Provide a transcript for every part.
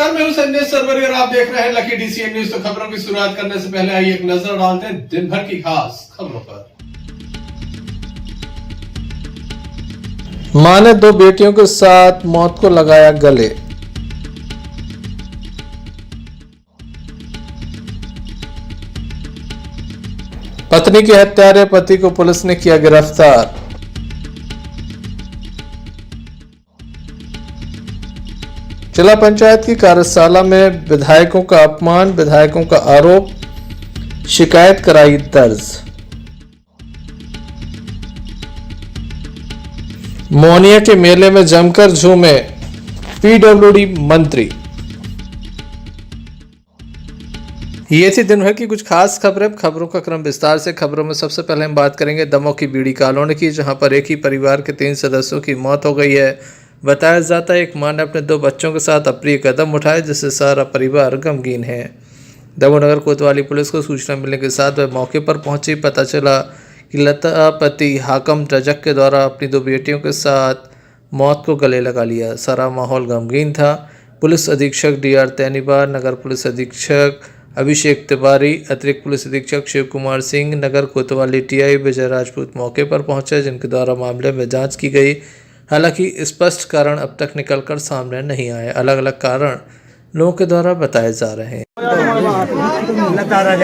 नमस्कार, मैं हूं संजय सरवरी और आप देख रहे हैं लकी डीसीएन न्यूज। तो खबरों की शुरुआत करने से पहले आइए एक नजर डालते हैं दिन भर की खास खबरों पर। मां ने दो बेटियों के साथ मौत को लगाया गले। पत्नी के हत्यारे पति को पुलिस ने किया गिरफ्तार। जिला पंचायत की कार्यशाला में विधायकों का अपमान, विधायकों का आरोप, शिकायत कराई दर्ज। मोहनिया के मेले में जमकर झूमे पीडब्ल्यूडी मंत्री। ये थी दिन भर की कुछ खास खबरें। खबरों का क्रम विस्तार से। खबरों में सबसे पहले हम बात करेंगे दमोह की बीड़ी कॉलोनी की, जहां पर एक ही परिवार के 3 सदस्यों की मौत हो गई है। बताया जाता है एक मां ने अपने 2 बच्चों के साथ अप्रिय कदम उठाए, जिससे सारा परिवार गमगीन है। दमोह नगर कोतवाली पुलिस को सूचना मिलने के साथ वह मौके पर पहुंची। पता चला कि लता पति हाकम रजक के द्वारा अपनी 2 बेटियों के साथ मौत को गले लगा लिया। सारा माहौल गमगीन था। पुलिस अधीक्षक डीआर तैनीबार, नगर पुलिस अधीक्षक अभिषेक तिवारी, अतिरिक्त पुलिस अधीक्षक शिव कुमार सिंह, नगर कोतवाली टीआई विजय राजपूत मौके पर पहुंचे, जिनके द्वारा मामले में जांच की गई। हालांकि स्पष्ट कारण अब तक निकलकर सामने नहीं आए। अलग अलग कारण लोगों के द्वारा बताए जा रहे हैं। घर आ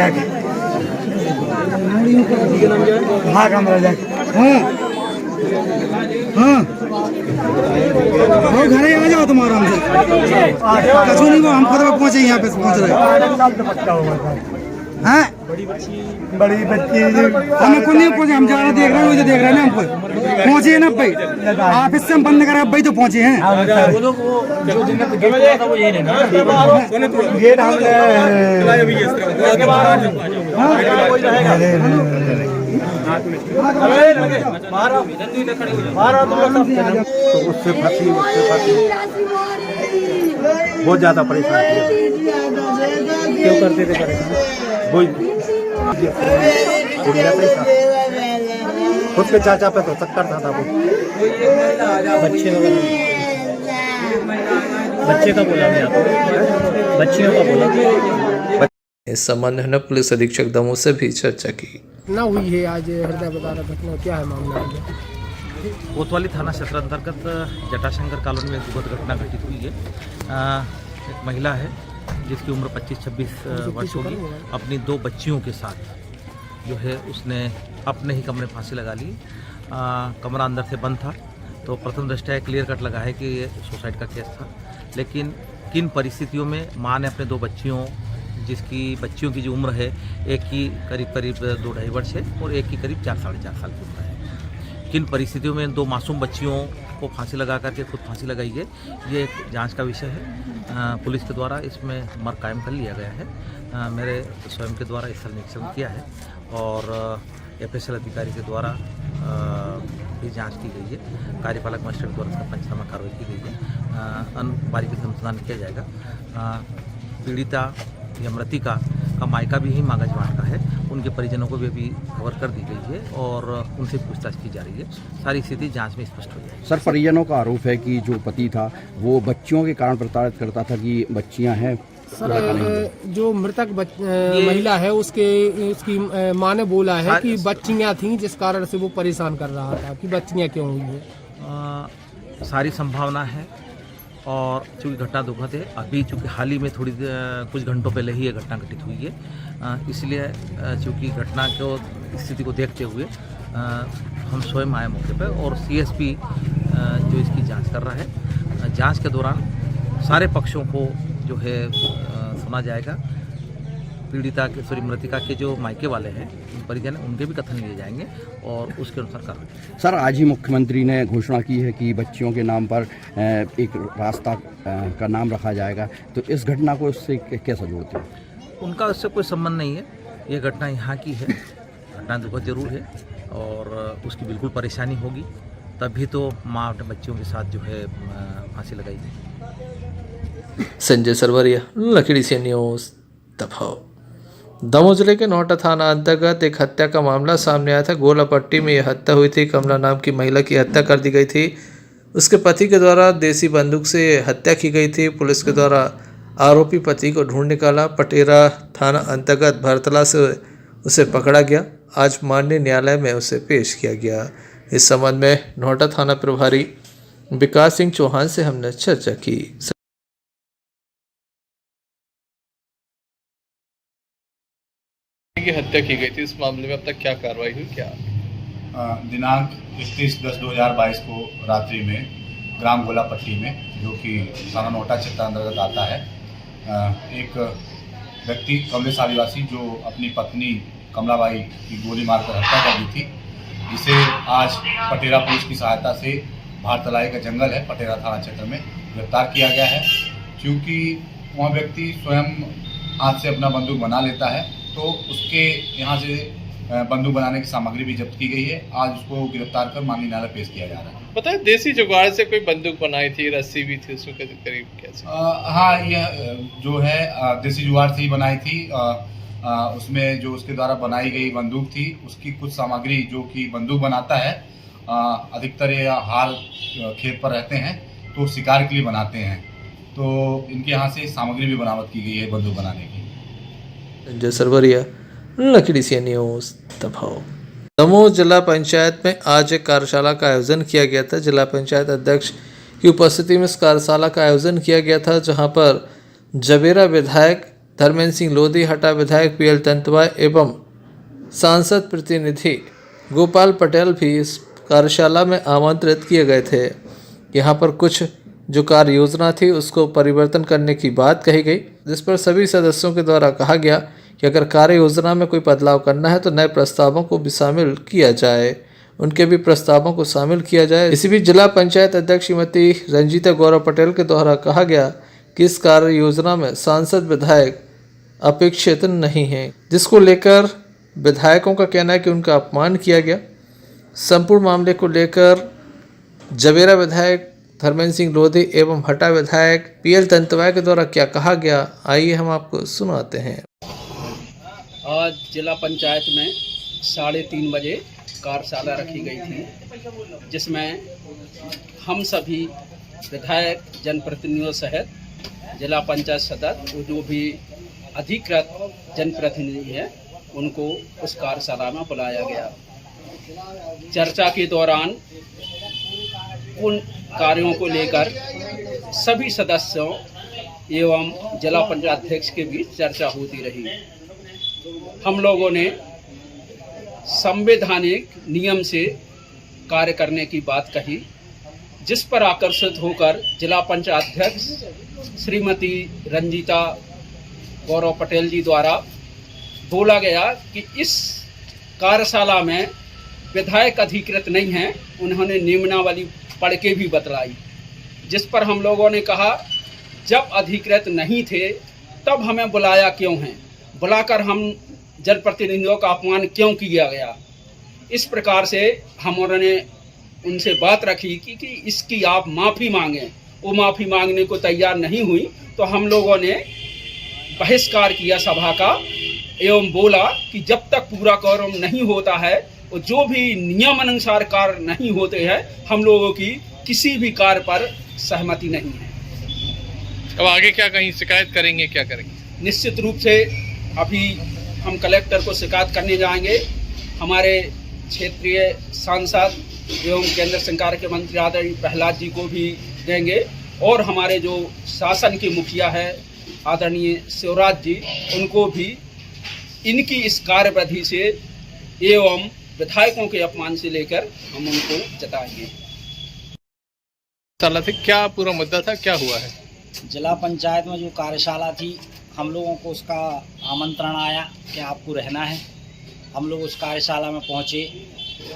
जाओ तुम आराम से, कछु नहीं, वो हम खुद पहुंचे यहाँ पे पहुंच रहे हैं। बड़ी बच्ची हमें को नहीं पहुंचे, हम जा रहे देख रहे हैं, जो देख रहे हैं ना हमको पहुंचे ना भाई। आप इससे हम बंद करा भाई तो पहुंचे हैं। तो उससे फंसी बहुत ज्यादा परेशान किया। क्यों करते थे परेशान? वही खुद के चाचा पे तो चक्कर था वो। बच्चे का बोला बच्चियों का बोला। इस संबंध में पुलिस अधीक्षक दमोह से भी चर्चा की। ना हुई है आज हृदय बता घटना, क्या है मामला? कोतवाली थाना क्षेत्र अंतर्गत जटाशंकर कॉलोनी में दुखद घटना घटित हुई है। एक महिला है जिसकी उम्र 25-26 वर्ष होगी। अपनी 2 बच्चियों के साथ जो है उसने अपने ही कमरे फांसी लगा ली। कमरा अंदर से बंद था, तो प्रथम दृष्टया क्लियर कट लगा है कि ये सुसाइड का केस था। लेकिन किन परिस्थितियों में मां ने अपने 2 बच्चियों, जिसकी बच्चियों की जो उम्र है, एक की करीब 2-2.5 वर्ष है और एक की करीब 4-4.5 साल की उम्र है, किन परिस्थितियों में 2 मासूम बच्चियों को फांसी लगा करके खुद फांसी लगाई है, ये एक जांच का विषय है। पुलिस के द्वारा इसमें मर्ग कायम कर लिया गया है। मेरे स्वयं के द्वारा स्थल निरीक्षण किया है और एफएसएल अधिकारी के द्वारा भी जांच की गई है। कार्यपालक मजिस्ट्रेट के द्वारा इसका पंचनामा कार्रवाई की गई है। बारीकी से अनुसंधान किया जाएगा। पीड़िता या मृतिका का मायका भी यही मागाजवाड़ का है। उनके परिजनों को भी अभी खबर कर दी गई है और उनसे पूछताछ की जा रही है। सारी स्थिति जांच में स्पष्ट हो जाएगी। सर, परिजनों का आरोप है कि जो पति था वो बच्चियों के कारण प्रताड़ित करता था कि बच्चियां हैं। सर, जो मृतक महिला है उसकी मां ने बोला है कि बच्चियां थीं, जिस कारण से वो परेशान कर रहा था कि बच्चियां क्यों हुई है। सारी संभावना है और चूँकि घटना दुखद है, अभी चूँकि हाल ही में कुछ घंटों पहले ही ये घटना घटित हुई है, इसलिए चूँकि घटना को स्थिति को देखते हुए हम स्वयं आए मौके पर और सीएसपी जो इसकी जांच कर रहा है। जांच के दौरान सारे पक्षों को जो है सुना जाएगा। पीड़िता के मृतिका के जो मायके वाले हैं परिजन, उनके भी कथन लिए जाएंगे और उसके अनुसार कार्रवाई। सर, आज ही मुख्यमंत्री ने घोषणा की है कि बच्चियों के नाम पर एक रास्ता का नाम रखा जाएगा, तो इस घटना को इससे कैसे जोड़ते हैं? उनका उससे कोई संबंध नहीं है। ये घटना यहाँ की है। घटना दुखद जरूर है और उसकी बिल्कुल परेशानी होगी, तभी तो माँ अपने बच्चियों के साथ जो है फांसी लगाई। Sanjay Sarwaria, Lucky DCN news, Damoh. Damoh जिले के नौहटा थाना अंतर्गत एक हत्या का मामला सामने आया था। गोलापट्टी में यह हत्या हुई थी। कमला नाम की महिला की हत्या कर दी गई थी। उसके पति के द्वारा देसी बंदूक से हत्या की गई थी। पुलिस के द्वारा आरोपी पति को ढूंढ निकाला। पटेरा थाना अंतर्गत भरतला से उसे पकड़ा गया। आज माननीय न्यायालय में उसे पेश किया गया। इस संबंध में नोएडा थाना प्रभारी विकास सिंह चौहान से हमने चर्चा की। की हत्या की गई थी, इस मामले में अब तक क्या कार्रवाई हुई? क्या दिनांक 31/10/2022 को रात्रि में ग्राम गोलापट्टी में, जो कि थाना नोएडा क्षेत्र अंतर्गत आता है, एक व्यक्ति कमलेश आदिवासी जो अपनी पत्नी कमलाबाई की गोली मारकर हत्या कर दी थी, जिसे आज पटेरा पुलिस की सहायता से भारतलाई का जंगल है पटेरा थाना क्षेत्र में गिरफ्तार किया गया है। क्योंकि वह व्यक्ति स्वयं हाथ से अपना बंदूक बना लेता है, तो उसके यहाँ से बंदूक बनाने की सामग्री भी जब्त की गई है। आज उसको गिरफ्तार कर माननीय न्यायालय पेश किया जा रहा है। पता है देसी जुगाड़ से कोई बंदूक बनाई थी, रस्सी भी थी उसमें करीब कैसे? हाँ, यह जो है देसी जुगाड़ से ही बनाई थी। उसमें जो उसके द्वारा बनाई गई बंदूक थी, उसकी कुछ सामग्री जो कि बंदूक बनाता है, अधिकतर ये हाल खेत पर रहते हैं तो शिकार के लिए बनाते हैं, तो इनके यहाँ से सामग्री भी बरामद की गई है बंदूक बनाने की। Sanjay Sarwaria, Lucky DCN news, Damoh. Damoh जिला पंचायत में आज एक कार्यशाला का आयोजन किया गया था। जिला पंचायत अध्यक्ष की उपस्थिति में इस कार्यशाला का आयोजन किया गया था, जहां पर जबेरा विधायक धर्मेंद्र सिंह लोधी, हटा विधायक PL तंतवा एवं सांसद प्रतिनिधि गोपाल पटेल भी इस कार्यशाला में आमंत्रित किए गए थे। यहाँ पर कुछ जो कार्य योजना थी उसको परिवर्तन करने की बात कही गई, जिस पर सभी सदस्यों के द्वारा कहा गया कि अगर कार्य योजना में कोई बदलाव करना है तो नए प्रस्तावों को भी शामिल किया जाए, उनके भी प्रस्तावों को शामिल किया जाए। इसी बीच जिला पंचायत अध्यक्ष श्रीमती रंजीता गौरव पटेल के द्वारा कहा गया कि इस कार्य योजना में सांसद विधायक अपेक्षित नहीं है, जिसको लेकर विधायकों का कहना है कि उनका अपमान किया गया। संपूर्ण मामले को लेकर जबेरा विधायक धर्मेंद्र सिंह लोधी एवं हटा विधायक PL तंतवा के द्वारा क्या कहा गया, आइए हम आपको सुनाते हैं। आज जिला पंचायत में 3:30 बजे कार्यशाला रखी गई थी, जिसमें हम सभी विधायक, जनप्रतिनिधियों सहित जिला पंचायत सदस्य जो भी अधिकृत जनप्रतिनिधि हैं उनको उस कार्यशाला में बुलाया गया। चर्चा के दौरान उन कार्यों को लेकर सभी सदस्यों एवं जिला पंचायत अध्यक्ष के बीच चर्चा होती रही। हम लोगों ने संवैधानिक नियम से कार्य करने की बात कही, जिस पर आकर्षित होकर जिला पंचायत अध्यक्ष श्रीमती रंजीता गौरव पटेल जी द्वारा बोला गया कि इस कार्यशाला में विधायक अधिकृत नहीं हैं। उन्होंने नियमावली पढ़ के भी बतलाई, जिस पर हम लोगों ने कहा जब अधिकृत नहीं थे तब हमें बुलाया क्यों है, बुलाकर हम जनप्रतिनिधियों का अपमान क्यों किया गया। इस प्रकार से हमने उनसे बात रखी कि इसकी आप माफ़ी मांगें। वो माफ़ी मांगने को तैयार नहीं हुई तो हम लोगों ने बहिष्कार किया सभा का एवं बोला कि जब तक पूरा क्वारम नहीं होता है और जो भी नियमानुसार कार्य नहीं होते हैं, हम लोगों की किसी भी कार्य पर सहमति नहीं है। अब आगे क्या कहीं शिकायत करेंगे, क्या करेंगे? निश्चित रूप से अभी हम कलेक्टर को शिकायत करने जाएंगे। हमारे क्षेत्रीय सांसद एवं केंद्र सरकार के मंत्री आदरणीय प्रहलाद जी को भी देंगे और हमारे जो शासन के मुखिया है आदरणीय शिवराज जी, उनको भी इनकी इस कार्यविधि से एवं विधायकों के अपमान से लेकर हम उनको जताएंगे। क्या पूरा मुद्दा था, क्या हुआ है? जिला पंचायत में जो कार्यशाला थी, हम लोगों को उसका आमंत्रण आया कि आपको रहना है। हम लोग उस कार्यशाला में पहुंचे।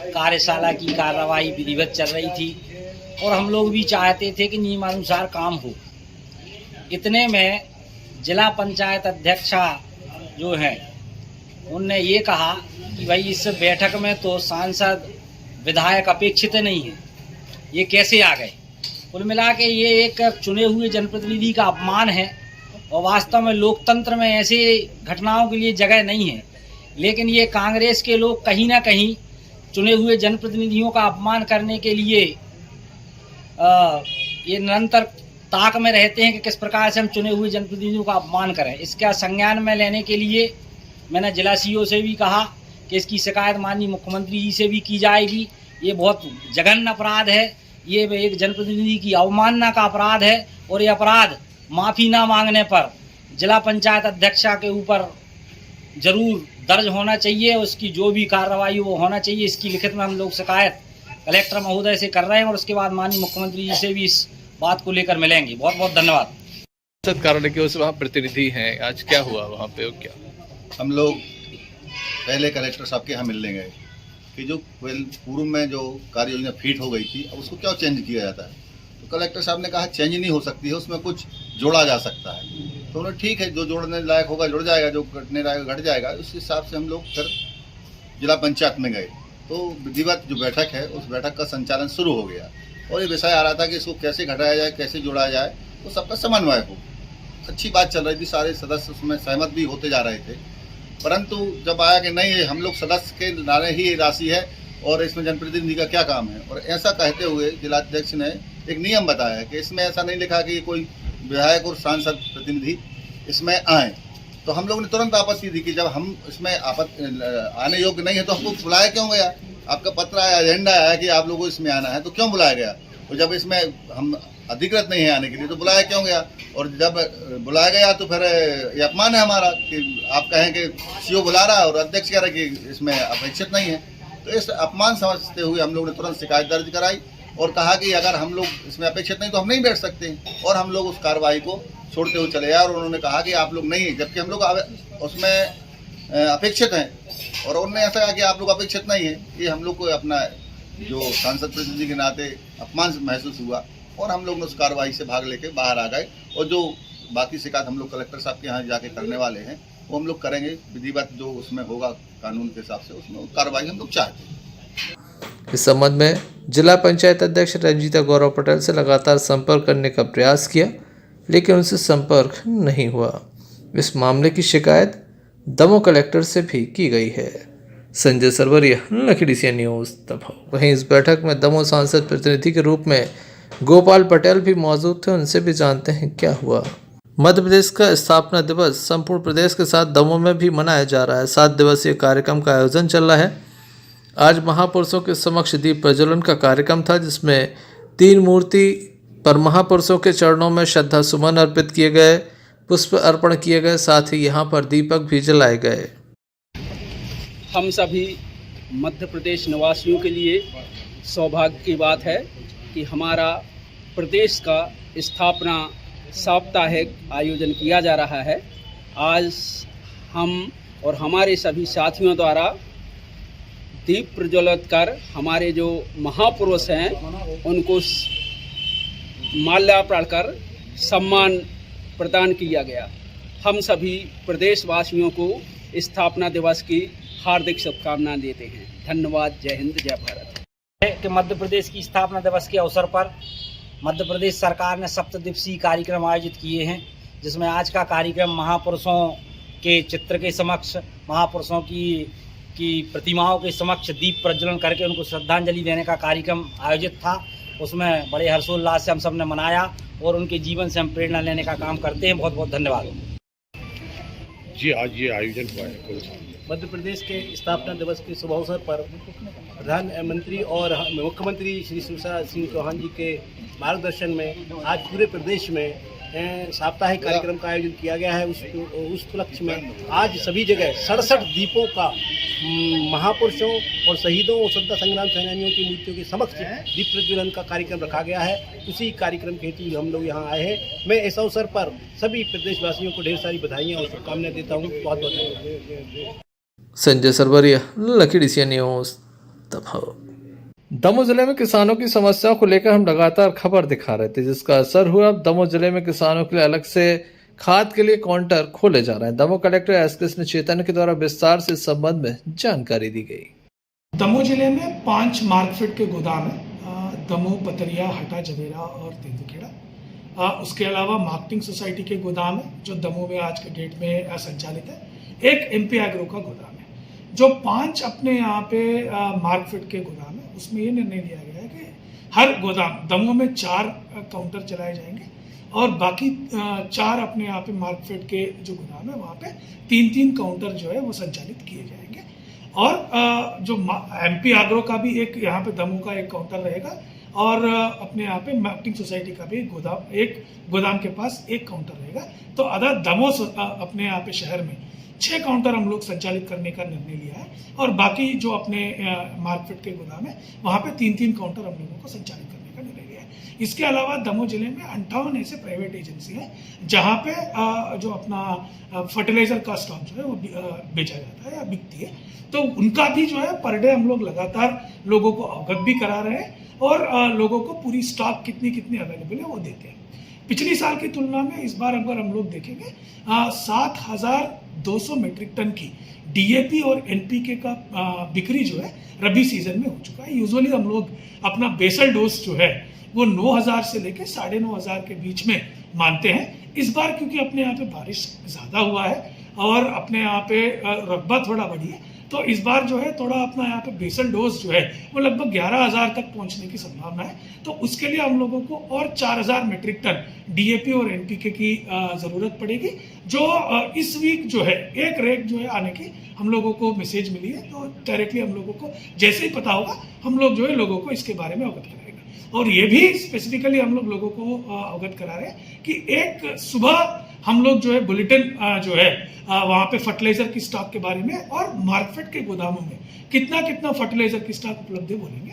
कार्यशाला की कार्रवाई विधिवत चल रही थी और हम लोग भी चाहते थे कि नियमानुसार काम हो। इतने में जिला पंचायत अध्यक्षा जो है उनने ये कहा कि भाई इस बैठक में तो सांसद विधायक अपेक्षित नहीं है, ये कैसे आ गए। कुल मिला के ये एक चुने हुए जनप्रतिनिधि का अपमान है और वास्तव में लोकतंत्र में ऐसे घटनाओं के लिए जगह नहीं है। लेकिन ये कांग्रेस के लोग कहीं ना कहीं चुने हुए जनप्रतिनिधियों का अपमान करने के लिए ये निरंतर ताक में रहते हैं कि किस प्रकार से हम चुने हुए जनप्रतिनिधियों का अपमान करें। इसका संज्ञान में लेने के लिए मैंने जिला सीओ से भी कहा कि इसकी शिकायत माननीय मुख्यमंत्री जी से भी की जाएगी। ये बहुत जघन्य अपराध है, ये एक जनप्रतिनिधि की अवमानना का अपराध है और ये अपराध माफ़ी ना मांगने पर जिला पंचायत अध्यक्षा के ऊपर जरूर दर्ज होना चाहिए। उसकी जो भी कार्रवाई वो होना चाहिए। इसकी लिखित में हम लोग शिकायत कलेक्टर महोदय से कर रहे हैं और उसके बाद माननीय मुख्यमंत्री जी से भी इस बात को लेकर मिलेंगे। बहुत बहुत धन्यवाद। कारण कि उस वहाँ प्रतिनिधि हैं, आज क्या हुआ वहाँ पे? क्या हम लोग पहले कलेक्टर साहब के यहाँ मिलने गए कि जो पूर्व में जो कार्य योजना फिट हो गई थी, अब उसको क्या चेंज किया जाता है। तो कलेक्टर साहब ने कहा चेंज नहीं हो सकती है, उसमें कुछ जोड़ा जा सकता है। तो उन्होंने ठीक है, जो जोड़ने लायक होगा जुड़ जाएगा, जो घटने लायक घट जाएगा। उस हिसाब से हम लोग फिर जिला पंचायत में गए तो विधिवत जो बैठक है उस बैठक का संचालन शुरू हो गया और ये विषय आ रहा था कि इसको कैसे घटाया जाए, कैसे जोड़ा जाए, तो सबका समन्वय हो। अच्छी बात चल रही थी, सारे सदस्य उसमें सहमत भी होते जा रहे थे। परंतु जब आया कि नहीं, हम लोग सदस्य के नारे ही राशि है और इसमें जनप्रतिनिधि का क्या काम है, और ऐसा कहते हुए जिलाध्यक्ष ने एक नियम बताया कि इसमें ऐसा नहीं लिखा कि कोई विधायक और सांसद प्रतिनिधि इसमें आए। तो हम लोग ने तुरंत आपत्ति दी कि जब हम इसमें आने योग्य नहीं है तो हमको बुलाया क्यों गया? आपका पत्र आया, एजेंडा आया कि आप लोगों को इसमें आना है, तो क्यों बुलाया गया? तो जब इसमें हम अधिकृत नहीं है आने के लिए तो बुलाया क्यों गया? और जब बुलाया गया तो फिर ये अपमान है हमारा कि आप कहें कि सीओ बुला रहा है और अध्यक्ष कह रहा है कि इसमें अपेक्षित नहीं है। तो इस अपमान समझते हुए हम लोग ने तुरंत शिकायत दर्ज कराई और कहा कि अगर हम लोग इसमें अपेक्षित नहीं तो हम नहीं बैठ सकते, और हम लोग उस कार्रवाई को छोड़ते हुए चले गए। और उन्होंने कहा कि आप लोग नहीं, जबकि हम लोग उसमें अपेक्षित हैं, और उन्होंने ऐसा कहा कि आप लोग अपेक्षित नहीं है। ये हम लोग को अपना जो सांसद प्रतिनिधि के नाते अपमान महसूस हुआ और हम लोग उस कार्रवाई से भाग लेके बाहर आ गए। और जो बाकी शिकायत हम लोग कलेक्टर साहब के यहाँ जाके करने वाले हैं वो हम लोग करेंगे विधिवत, जो उसमें होगा कानून के हिसाब से उसमें कार्रवाई हम लोग चाहते हैं। इस संबंध में जिला पंचायत अध्यक्ष रंजीता गौरव पटेल से लगातार संपर्क करने का प्रयास किया, लेकिन उनसे संपर्क नहीं हुआ। इस मामले की शिकायत दमोह कलेक्टर से भी की गई है। Sanjay Sarwaria, Lucky DCN news, Damoh. वहीं इस बैठक में दमोह सांसद प्रतिनिधि के रूप में गोपाल पटेल भी मौजूद थे। उनसे भी जानते हैं क्या हुआ। मध्य प्रदेश का स्थापना दिवस संपूर्ण प्रदेश के साथ दमोह में भी मनाया जा रहा है। 7 दिवसीय कार्यक्रम का आयोजन चल रहा है। आज महापुरुषों के समक्ष दीप प्रज्वलन का कार्यक्रम था, जिसमें 3 मूर्ति पर महापुरुषों के चरणों में श्रद्धा सुमन अर्पित किए गए, पुष्प अर्पण किए गए, साथ ही यहाँ पर दीपक भी जलाए गए। हम सभी मध्य प्रदेश निवासियों के लिए सौभाग्य की बात है कि हमारा प्रदेश का स्थापना साप्ताहिक आयोजन किया जा रहा है। आज हम और हमारे सभी साथियों द्वारा दीप प्रज्वलित कर हमारे जो महापुरुष हैं उनको माल्यार्पण कर सम्मान प्रदान किया गया। हम सभी प्रदेशवासियों को स्थापना दिवस की हार्दिक शुभकामनाएं देते हैं। धन्यवाद। जय हिंद, जय भारत। कि मध्य प्रदेश की स्थापना दिवस के अवसर पर मध्य प्रदेश सरकार ने 7 दिवसीय कार्यक्रम आयोजित किए हैं, जिसमें आज का कार्यक्रम महापुरुषों के चित्र के समक्ष, महापुरुषों की प्रतिमाओं के समक्ष दीप प्रज्वलन करके उनको श्रद्धांजलि देने का कार्यक्रम आयोजित था। उसमें बड़े हर्षोल्लास से हम सब ने मनाया और उनके जीवन से हम प्रेरणा लेने का काम करते हैं। बहुत बहुत धन्यवाद जी। आज ये आयोजन हुआ है मध्य प्रदेश के स्थापना दिवस के शुभ अवसर पर प्रधानमंत्री और मुख्यमंत्री श्री शिवराज सिंह चौहान जी के मार्गदर्शन में आज पूरे प्रदेश में साप्ताहिक कार्यक्रम का आयोजन किया गया है। उस उपलक्ष्य में आज सभी जगह 67 दीपों का महापुरुषों और शहीदों और स्वतंत्रता संग्राम सेनानियों की मूर्तियों के समक्ष दीप प्रज्वलन का कार्यक्रम रखा गया है। उसी कार्यक्रम के हेतु हम लोग यहाँ आए हैं। मैं इस अवसर पर सभी प्रदेशवासियों को ढेर सारी बधाइयाँ और शुभकामनाएं देता हूँ। बहुत बहुत धन्यवाद। Sanjay Sarwaria, Lucky DCN news, Damoh. Damoh जिले में किसानों की समस्याओं को लेकर हम लगातार खबर दिखा रहे थे, जिसका असर हुआ। दमोह जिले में किसानों के लिए अलग से खाद के लिए काउंटर खोले जा रहे हैं। दमोह कलेक्टर S कृष्ण चैतन्य के द्वारा विस्तार से इस संबंध में जानकारी दी गई। दमोह जिले में 5 मार्कफेड के गोदाम है, दमोह, पतरिया, हटा, जवेरा और तेंदुखेड़ा। उसके अलावा मार्केटिंग सोसाइटी के गोदाम है जो दमोह में आज के डेट में संचालित है। एक MP एग्रो का गोदाम है। जो 5 अपने यहाँ पे मार्कफेड के गोदाम है, उसमें ये निर्णय लिया गया है कि हर गोदाम दमोह में 4 काउंटर चलाए जाएंगे और बाकी 4 अपने यहाँ पे मार्कफेड के जो गोदाम है वहाँ पे 3-3 काउंटर जो है वो संचालित किए जाएंगे। और जो MP एग्रो का भी एक यहाँ पे दमोह का एक काउंटर रहेगा और अपने यहाँ पे मार्केटिंग सोसाइटी का भी एक गोदाम के पास एक काउंटर रहेगा। तो अदर दमोह अपने यहाँ पे शहर में 6 काउंटर हम लोग संचालित करने का निर्णय लिया है और बाकी जो अपने मार्केट के गोदाम है वहाँ पे 3-3 काउंटर हम लोगों को संचालित करने का निर्णय लिया है। इसके अलावा दमोह जिले में 58 ऐसे प्राइवेट एजेंसी हैं जहाँ पे जो अपना फर्टिलाइजर का स्टॉक जो है वो बेचा जाता है या बिकती है, तो उनका भी जो है पर डे हम लोग लगातार लोगों को अवगत भी करा रहे हैं और लोगों को पूरी स्टॉक कितनी अवेलेबल है वो देते हैं। पिछली साल की तुलना में इस बार अगर हम लोग देखेंगे 7,200 मीट्रिक टन की DAP और NPK का बिक्री जो है रबी सीजन में हो चुका है। यूजुअली हम लोग अपना बेसल डोज जो है वो 9,000 से लेके 9,500 के बीच में मानते हैं। इस बार क्योंकि अपने यहाँ पे बारिश ज़्यादा हुआ है और अपने यहाँ पे रकबा थोड़ा बढ़ी है, तो इस बार जो है थोड़ा अपना यहाँ पे बेसल डोज जो है वो लगभग 11,000 तक पहुँचने की संभावना है। तो उसके लिए हम लोगों को और 4,000 मीट्रिक टन DAP और NPK की ज़रूरत पड़ेगी, जो इस वीक जो है एक रेक जो है आने की हम लोगों को मैसेज मिली है। तो डायरेक्टली हम लोगों को जैसे ही पता होगा हम लोग जो है लोगों को इसके बारे में अवगत कराएंगे। और ये भी स्पेसिफिकली हम लोग लोगों को अवगत करा रहे हैं कि एक सुबह हम लोग जो है बुलेटिन जो है वहाँ पे फर्टिलाइजर की स्टॉक के बारे में और मार्केट के गोदामों में कितना फर्टिलाइजर की स्टॉक उपलब्ध है बोलेंगे।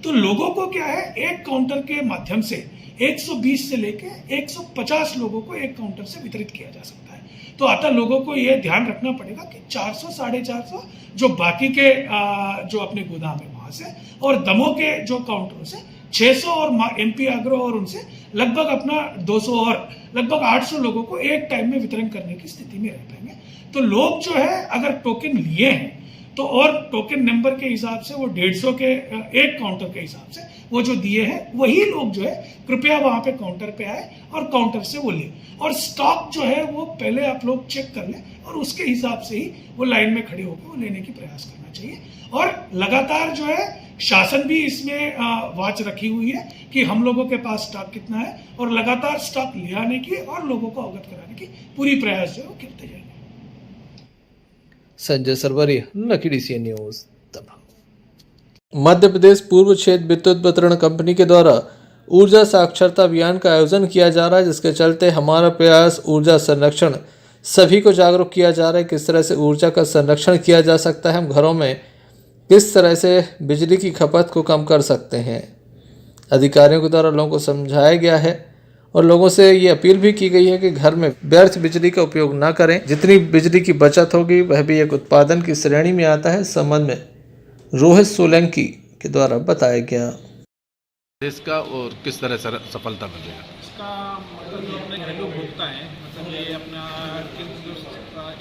तो लोगों को क्या है, एक काउंटर के माध्यम से 120 से लेके 150 लोगों को एक काउंटर से वितरित किया जा सकता है। तो अतः लोगों को ये ध्यान रखना पड़ेगा कि 400-450 जो बाकी के जो अपने गोदाम है वहाँ से और दमोह के जो काउंटरों से 600 और MP एग्रो और उनसे लगभग अपना 200 और लगभग 800 लोगों को एक टाइम में वितरण करने की स्थिति में रह पाएंगे। तो लोग जो है अगर टोकन लिए हैं तो और टोकन नंबर के हिसाब से वो 150 के एक काउंटर के हिसाब से वो जो दिए हैं वही लोग जो है कृपया वहाँ पे काउंटर पे आए और काउंटर से वो ले और स्टॉक जो है वो पहले आप लोग चेक कर लें और उसके हिसाब से ही वो लाइन में खड़े होकर वो लेने की प्रयास करना चाहिए। और लगातार जो है शासन भी इसमें वाच रखी हुई है कि हम लोगों के पास स्टॉक कितना है और लगातार स्टॉक ले आने की और लोगों को अवगत कराने की पूरी प्रयास जो है वो करते जाएंगे। Sanjay Sarwari, Lucky DCN news. Madhya Pradesh Poorv Kshetra विद्युत वितरण कंपनी के द्वारा ऊर्जा साक्षरता अभियान का आयोजन किया जा रहा है, जिसके चलते हमारा प्रयास ऊर्जा संरक्षण सभी को जागरूक किया जा रहा है। किस तरह से ऊर्जा का संरक्षण किया जा सकता है, हम घरों में किस तरह से बिजली की खपत को कम कर सकते हैं, अधिकारियों के द्वारा लोगों को समझाया गया है और लोगों से ये अपील भी की गई है कि घर में व्यर्थ बिजली का उपयोग ना करें। जितनी बिजली की बचत होगी वह भी एक उत्पादन की श्रेणी में आता है। इस संबंध में रोहित सोलंकी के द्वारा बताया गया। देश का और किस तरह से सफलता मिलेगा इसका मतलब जो अपने घरेलू उपभोक्ता है, मतलब ये अपना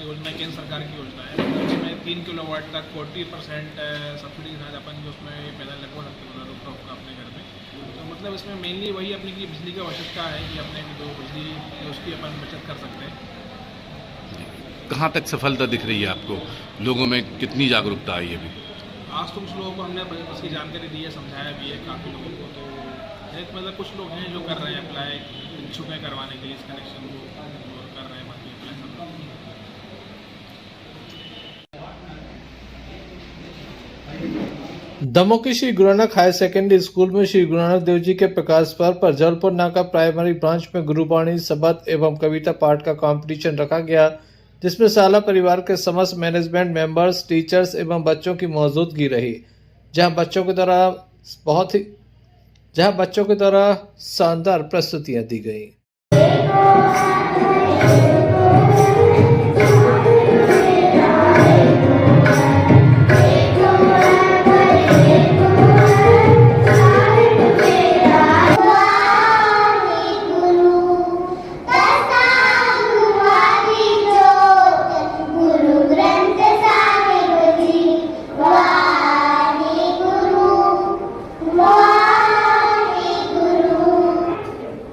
योजना केंद्र सरकार की योजना है, उसमें 3 किलोवाट तक 40% सब्सिडी के साथ अपन जो उसमें पैदा लगभग सकते हैं अपने घर में। तो मतलब इसमें मेनली वही अपनी की बिजली की आवश्यकता है कि अपने जो बिजली है उसकी अपन बचत कर सकते हैं। कहाँ तक सफलता दिख रही है आपको, लोगों में कितनी जागरूकता आई है अभी? आज तो कुछ लोगों को हमने उसकी जानकारी दी है, समझाया भी है काफ़ी लोगों को। तो मतलब कुछ लोग हैं जो कर रहे हैं अप्लाई, इच्छुक है करवाने के लिए इस कनेक्शन को कर रहे हैं, बाकी अप्लाई सब। दमोह की Shri Guru Nanak higher secondary school में श्री गुरु नानक देव जी के प्रकाश पर्व पर जबलपुर नाका प्राइमरी ब्रांच में गुरुबाणी, शबद एवं कविता पाठ का कंपटीशन रखा गया, जिसमें साला परिवार के समस्त मैनेजमेंट मेंबर्स, टीचर्स एवं बच्चों की मौजूदगी रही, जहां बच्चों के द्वारा शानदार प्रस्तुतियां दी गई।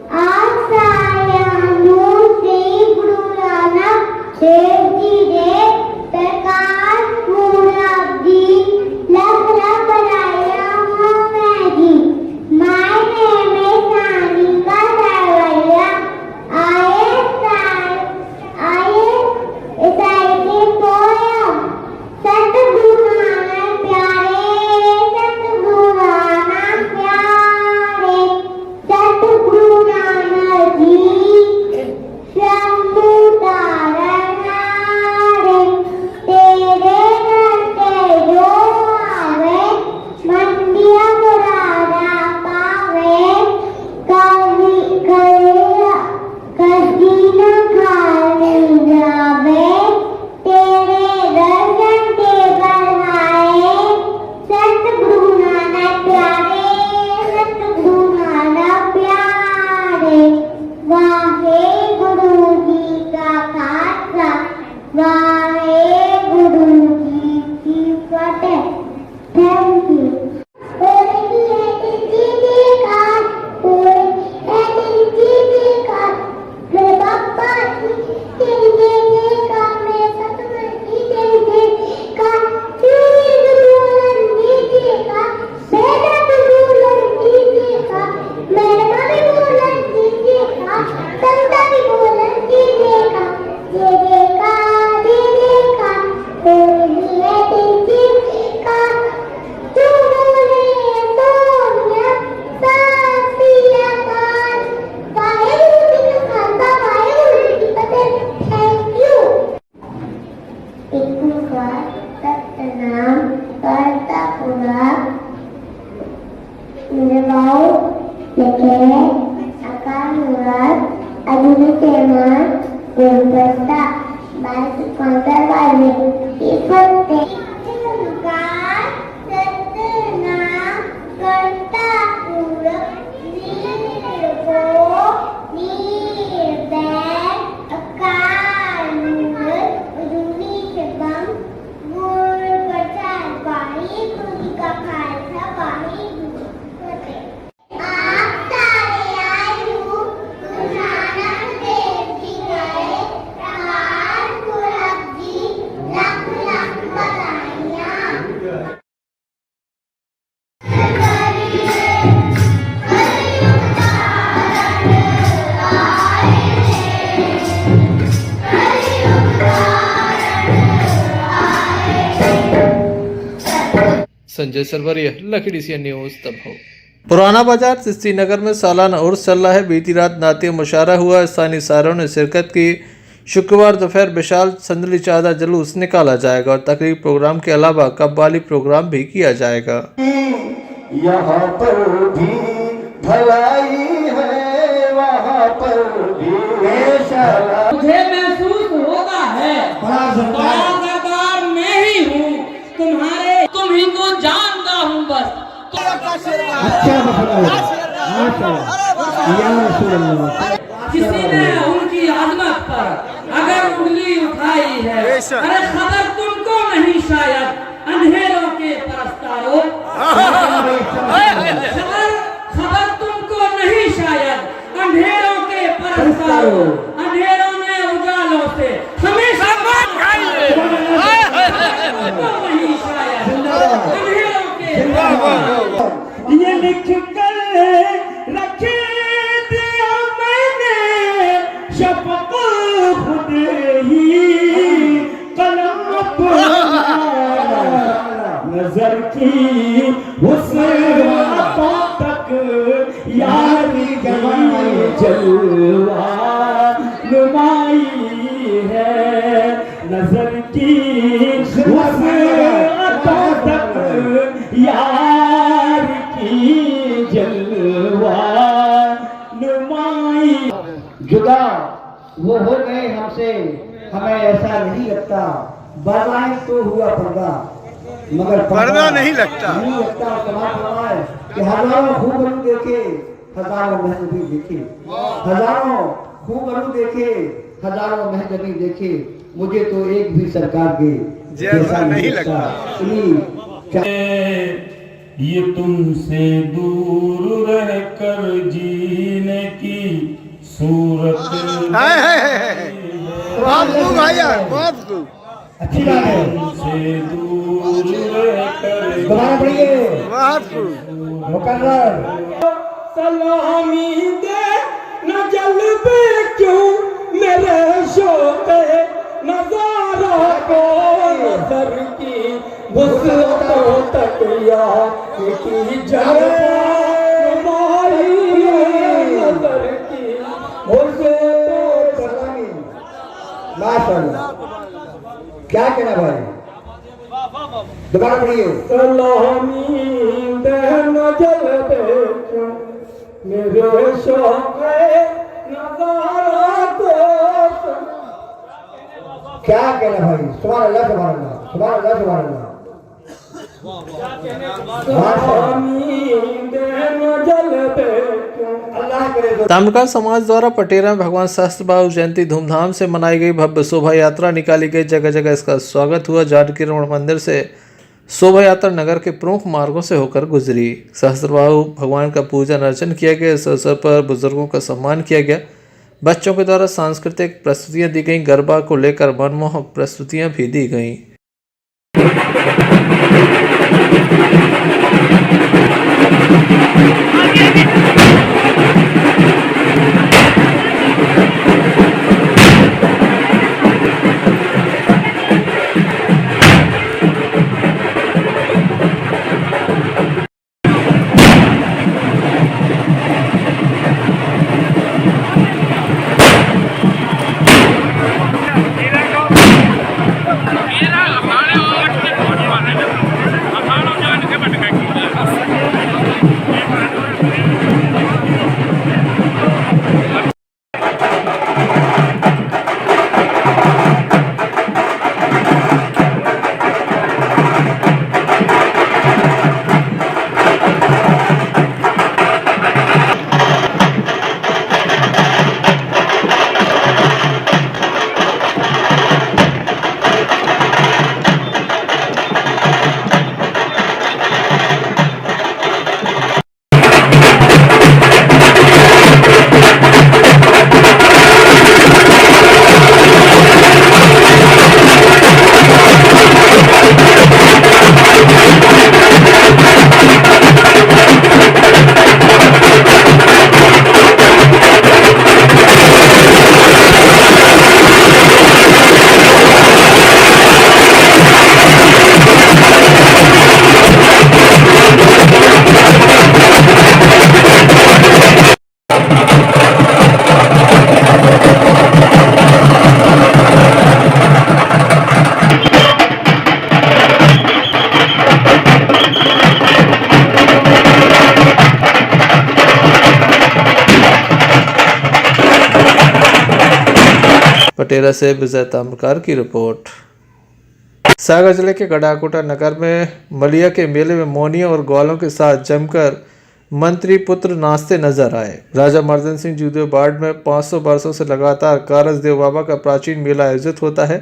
Asaya Murti Guru Sanjay Sarwaria, Lucky DCN news Damoh. पुराना बाजार श्रीनगर में सालाना उर्स चल रहा है। बीती रात नाते मुशायरा हुआ। स्थानीय सारों ने शिरकत की। शुक्रवार दोपहर विशाल संदली चादर जुलूस निकाला जाएगा और तकरीब प्रोग्राम के अलावा कव्वाली प्रोग्राम भी किया जाएगा। यहाँ पर भी भलाई है, वहाँ पर भी मुझे महसूस होता है बड़ा सरदार मैं ही हूँ तुम्हारे, तुम ही को जानता हूँ बस। किसी ने उनकी आजमत पर अगर उंगली उठाई है, अरे खबर तुमको नहीं शायद अंधेरों के परस्तारों, खबर तुमको नहीं शायद अंधेरों के परस्तारों, अंधेरों ने उजालों से हमेशा बात खाई है, नहीं शायद अंधेरों के परस्तारों। ये लिख कर रखे दिया मैंने शपथ खुद ही कलम पर, नजर की उस रातों तक यारी गवाई जलवा नुमाई है, नजर की उस रातों तक यार की जलवा नुमाई। जुदा वो हो गए हमसे, हमें ऐसा नहीं लगता, बालाएं तो हुआ पर्दा मगर पर्दा नहीं लगता कि हजारों खूबरू देखे, हजारों महजबी देखे, हजारों खूबरू देखे, हजारों महजबी देखे, मुझे तो एक भी सरकार के जैसा नहीं लगता। ये तुमसे दूर रहकर जीने की सूरत अच्छी बात है। तुमसे दूर रहकर दोबारा पढ़िए मुकर्रर। सलामी दे न जलबे क्यों मेरे शोके नजारा को, नजर की वसतों तक यार की जलवा नजर की वसतों तक। माशाअल्लाह, क्या कहना भाई, दोबारा पढ़िए। सलामी दहन जल देखो मेरे शौक़े नज़ारा को। क्या कहना भाई, सुभान अल्लाह सुभान अल्लाह सुभान अल्लाह सुभान अल्लाह। ताम्रकार समाज द्वारा पटेरा में भगवान सहस्त्र बाहु जयंती धूमधाम से मनाई गई। भव्य शोभा यात्रा निकाली गई। जगह जगह इसका स्वागत हुआ। जानकी रमण मंदिर से शोभा यात्रा नगर के प्रमुख मार्गों से होकर गुजरी। सहस्त्रबाहु भगवान का पूजन अर्चन किया गया। इस अवसर पर बुजुर्गों का सम्मान किया गया। बच्चों के द्वारा सांस्कृतिक प्रस्तुतियां दी गईं। गरबा को लेकर मनमोहक प्रस्तुतियां भी दी गईं। पटेरा से विजय ताम्रकार की रिपोर्ट। सागर जिले के गढ़ाकोटा नगर में मलिया के मेले में मोनिया और ग्वालों के साथ जमकर मंत्री पुत्र नाचते नजर आए। राजा मर्दन सिंह जूदेव बाड़ में 500 वर्षों से लगातार कारस देव बाबा का प्राचीन मेला आयोजित होता है।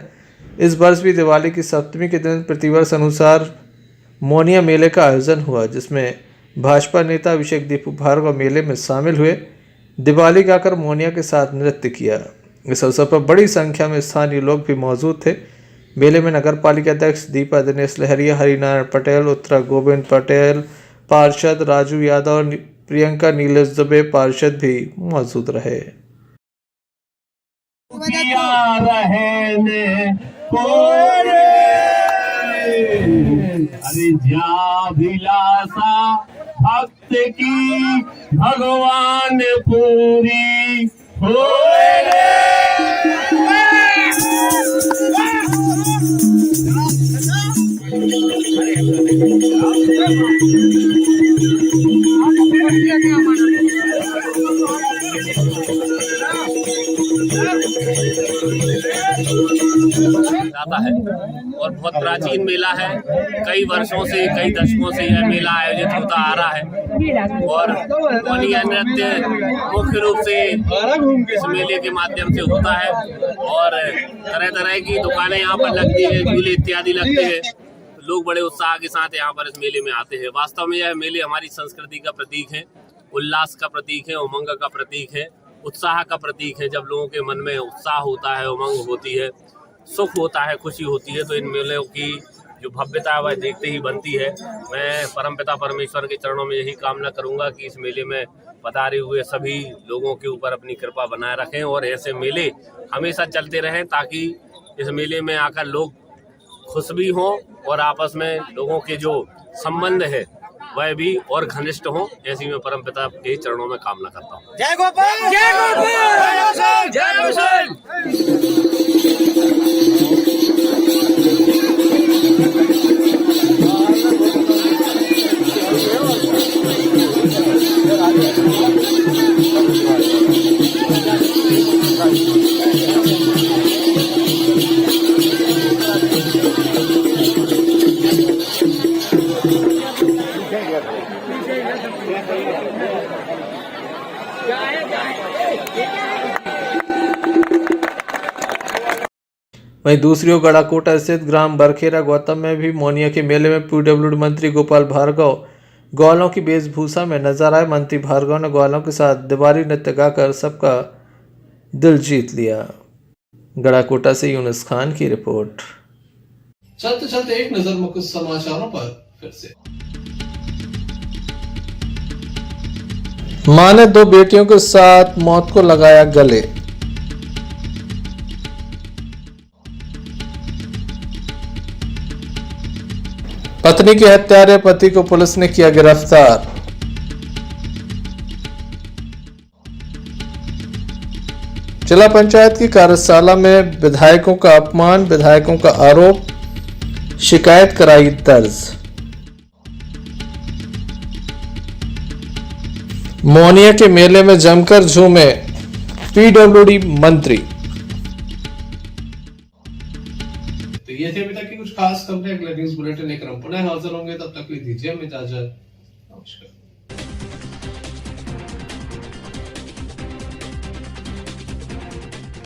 इस वर्ष भी दिवाली की सप्तमी के दिन प्रतिवर्ष अनुसार मोनिया मेले का आयोजन हुआ, जिसमें भाजपा नेता अभिषेक दीपू भार्गव मेले में शामिल हुए। दिवाली गाकर मोनिया के साथ नृत्य किया। इस अवसर पर बड़ी संख्या में स्थानीय लोग भी मौजूद थे। मेले में नगर पालिका अध्यक्ष दीपा दिनेश लहरिया, हरिनारायण पटेल, उत्तरा गोविंद पटेल, पार्षद राजू यादव, प्रियंका नीलेश दुबे पार्षद भी मौजूद रहे। भक्त की भगवान पूरी हो जाता है और बहुत प्राचीन मेला है। कई वर्षों से, कई दशकों से यह मेला आयोजित होता आ रहा है और मोनिया नृत्य मुख्य रूप से इस मेले के माध्यम से होता है और तरह तरह की दुकानें यहाँ पर लगती है, झूले इत्यादि लगते हैं। लोग बड़े उत्साह के साथ यहाँ पर इस मेले में आते हैं। वास्तव में यह मेले हमारी संस्कृति का प्रतीक है, उल्लास का प्रतीक है, उमंग का प्रतीक है, उत्साह का प्रतीक है। जब लोगों के मन में उत्साह होता है, उमंग होती है, सुख होता है, खुशी होती है, तो इन मेलों की जो भव्यता है वह देखते ही बनती है। मैं परमपिता परमेश्वर के चरणों में यही कामना करूंगा कि इस मेले में पधारे हुए सभी लोगों के ऊपर अपनी कृपा बनाए रखें और ऐसे मेले हमेशा चलते रहें, ताकि इस मेले में आकर लोग खुश भी हों और आपस में लोगों के जो संबंध है वह भी और घनिष्ठ हों। ऐसी मैं परमपिता के चरणों में कामना करता हूँ। जय गोपाल, जय गोपाल, जय गोपाल। वहीं दूसरी ओर गढ़ाकोटा स्थित ग्राम बरखेरा गौतम में भी मोनिया के मेले में पीडब्ल्यूडी मंत्री गोपाल भार्गव ग्वालों की वेशभूषा में नजर आए। मंत्री भार्गव ने ग्वालों के साथ दिवाली नृत्य गाकर सबका दिल जीत लिया। गढ़ाकोटा से यूनुस खान की रिपोर्ट। चलते चलते एक नजर में कुछ समाचारों पर फिर से। मां ने 2 बेटियों के साथ मौत को लगाया गले। पत्नी के हत्यारे पति को पुलिस ने किया गिरफ्तार। जिला पंचायत की कार्यशाला में विधायकों का अपमान, विधायकों का आरोप, शिकायत कराई दर्ज। मोनिया के मेले में जमकर झूमे पीडब्ल्यूडी मंत्री। तो ये थे अभी तक की कुछ खास खबरें। अगले न्यूज बुलेटिन लेकर हम पुनः हाजिर होंगे, तब तक के लिए दीजिए हमें इजाजत। नमस्कार।